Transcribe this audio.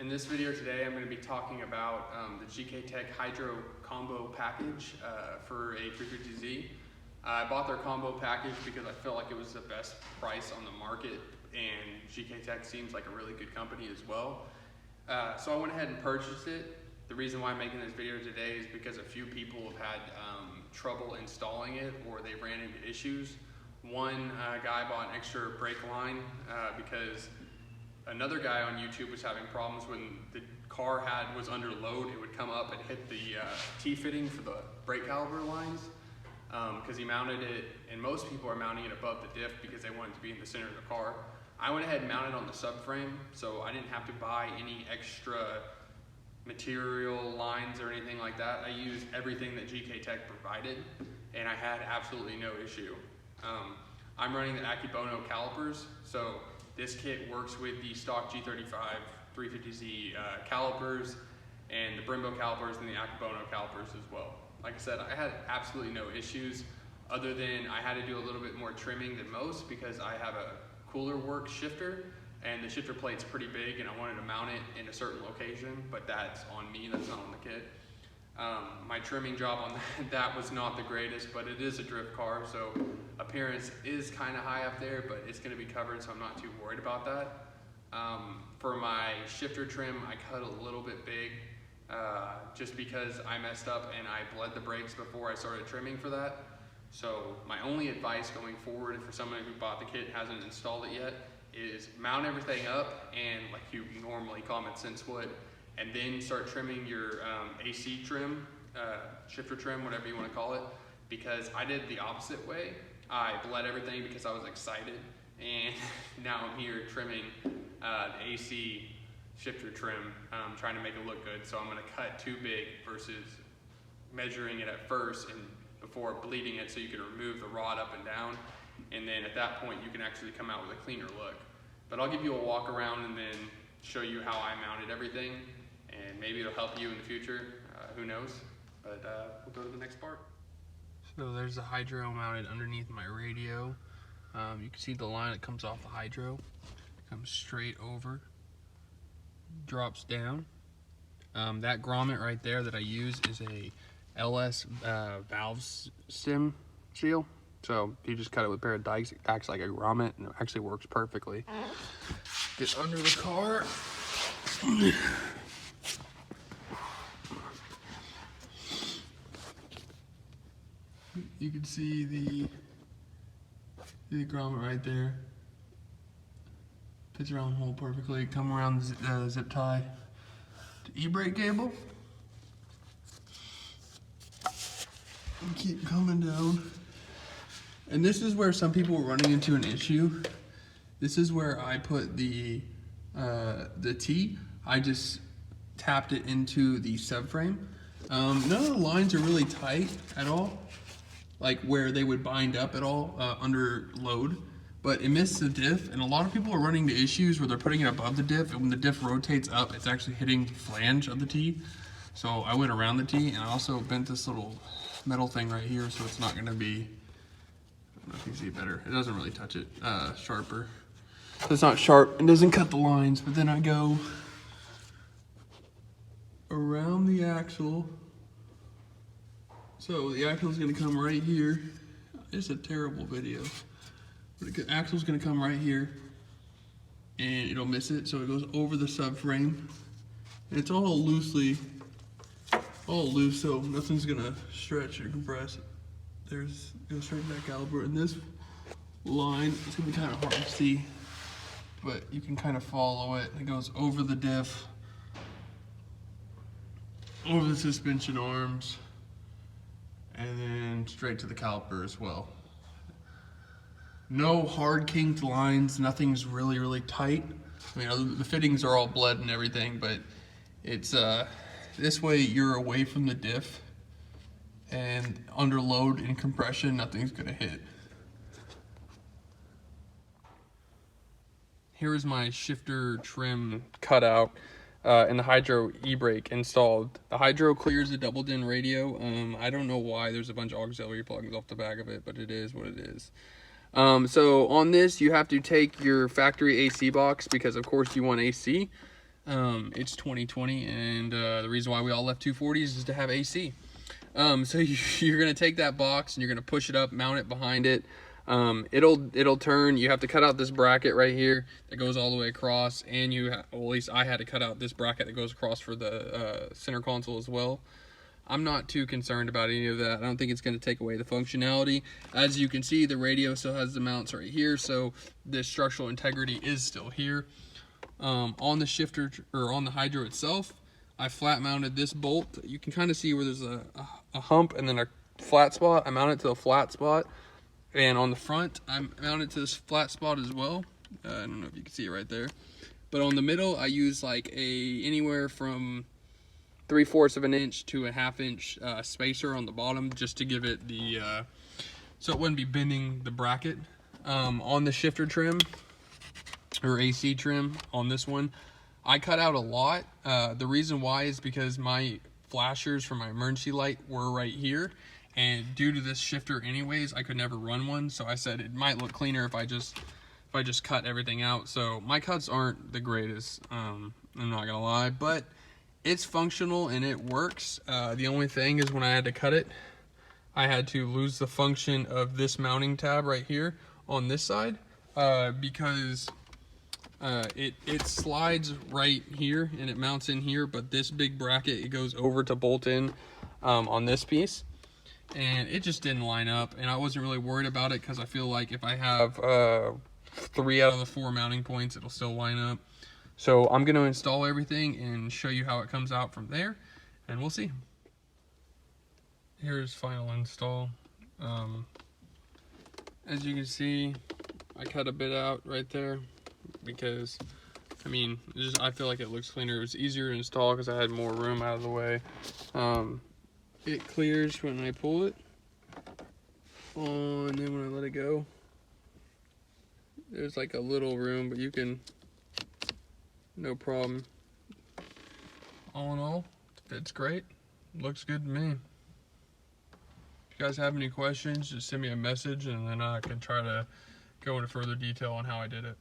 In this video today, I'm going to be talking about the GKTech Hydro combo package for a 350Z. I bought their combo package because I felt like it was the best price on the market, and GKTech seems like a really good company as well. So I went ahead and purchased it. The reason why I'm making this video today is because a few people have had trouble installing it, or they ran into issues. One guy bought an extra brake line because another guy on YouTube was having problems when the car was under load. It would come up and hit the T-fitting for the brake caliper lines because he mounted it, and most people are mounting it above the diff because they want it to be in the center of the car. I went ahead and mounted on the subframe, so I didn't have to buy any extra material lines or anything like that. I used everything that GKTech provided, and I had absolutely no issue. I'm running the Akibono calipers, so this kit works with the stock G35 350Z calipers and the Brembo calipers and the Akibono calipers as well. Like I said, I had absolutely no issues other than I had to do a little bit more trimming than most because I have a cooler work shifter, and the shifter plate's pretty big, and I wanted to mount it in a certain location, but that's on me, that's not on the kit. My trimming job on that was not the greatest, but it is a drift car, so appearance is kind of high up there, but it's going to be covered, so I'm not too worried about that. For my shifter trim, I cut a little bit big just because I messed up and I bled the brakes before I started trimming for that. So my only advice going forward for someone who bought the kit and hasn't installed it yet is mount everything up and like you normally common sense would, and then start trimming your AC trim, shifter trim, whatever you want to call it, because I did the opposite way. I bled everything because I was excited, and now I'm here trimming the AC shifter trim, trying to make it look good. So I'm going to cut too big versus measuring it at first and before bleeding it, so you can remove the rod up and down, and then at that point you can actually come out with a cleaner look. But I'll give you a walk around and then show you how I mounted everything, and maybe it'll help you in the future, who knows, but we'll go to the next part. So there's the hydro mounted underneath my radio. You can see the line that comes off the hydro, comes straight over, drops down. That grommet right there that I use is a LS valve stem seal. So you just cut it with a pair of dikes, it acts like a grommet, and it actually works perfectly. Get under the car. You can see the grommet right there. Fits around the hole perfectly. Come around the zip tie to e-brake cable. And keep coming down. And this is where some people were running into an issue. This is where I put the T. I just tapped it into the subframe. None of the lines are really tight at all, like where they would bind up at all under load, but it missed the diff, and a lot of people are running into issues where they're putting it above the diff, and when the diff rotates up, it's actually hitting the flange of the T. So I went around the T, and I also bent this little metal thing right here, so it's not gonna be, I don't know if you can see it better, it doesn't really touch it, sharper. So it's not sharp, it doesn't cut the lines, but then I go around the axle. So the axle is going to come right here. It's a terrible video. But the axle is going to come right here, and it'll miss it. So it goes over the subframe, and it's all loose, so nothing's going to stretch or compress. Goes straight to that caliper, and this line, it's going to be kind of hard to see, but you can kind of follow it. It goes over the diff, over the suspension arms, and then straight to the caliper as well. No hard kinked lines, nothing's really tight. I mean, the fittings are all bled and everything, but it's this way you're away from the diff, and under load and compression, nothing's gonna hit. Here's my shifter trim cutout. And the Hydro e-brake installed. The Hydro clears the double DIN radio. I don't know why there's a bunch of auxiliary plugs off the back of it, but it is what it is. So on this, you have to take your factory AC box because of course you want AC. It's 2020, and the reason why we all left 240s is to have AC. So you're gonna take that box and you're gonna push it up, mount it behind it. It'll turn. You have to cut out this bracket right here that goes all the way across, and well, at least I had to cut out this bracket that goes across for the center console as well. I'm not too concerned about any of that. I don't think it's going to take away the functionality. As you can see, the radio still has the mounts right here, so the structural integrity is still here. On the shifter, or on the Hydro itself, I flat mounted this bolt. You can kind of see where there's a hump and then a flat spot. I mounted it to a flat spot. And on the front, I'm mounted to this flat spot as well. I don't know if you can see it right there. But on the middle, I use like anywhere from 3/4 of an inch to a 1/2 inch spacer on the bottom, just to give it the, so it wouldn't be bending the bracket. On the shifter trim, or AC trim on this one, I cut out a lot. The reason why is because my flashers for my emergency light were right here. And due to this shifter anyways, I could never run one. So I said it might look cleaner if I just cut everything out. So my cuts aren't the greatest, I'm not gonna lie, but it's functional and it works. The only thing is when I had to cut it, I had to lose the function of this mounting tab right here on this side, because it slides right here and it mounts in here, but this big bracket, it goes over to bolt in on this piece. And it just didn't line up, and I wasn't really worried about it because I feel like if I have 3 out of the 4 mounting points, it'll still line up. So I'm going to install everything and show you how it comes out from there, and we'll see. Here's final install. As you can see, I cut a bit out right there because, I mean, I feel like it looks cleaner. It was easier to install because I had more room out of the way. It clears when I pull it, and then when I let it go, there's like a little room, but you can, no problem. All in all, it's great. Looks good to me. If you guys have any questions, just send me a message, and then I can try to go into further detail on how I did it.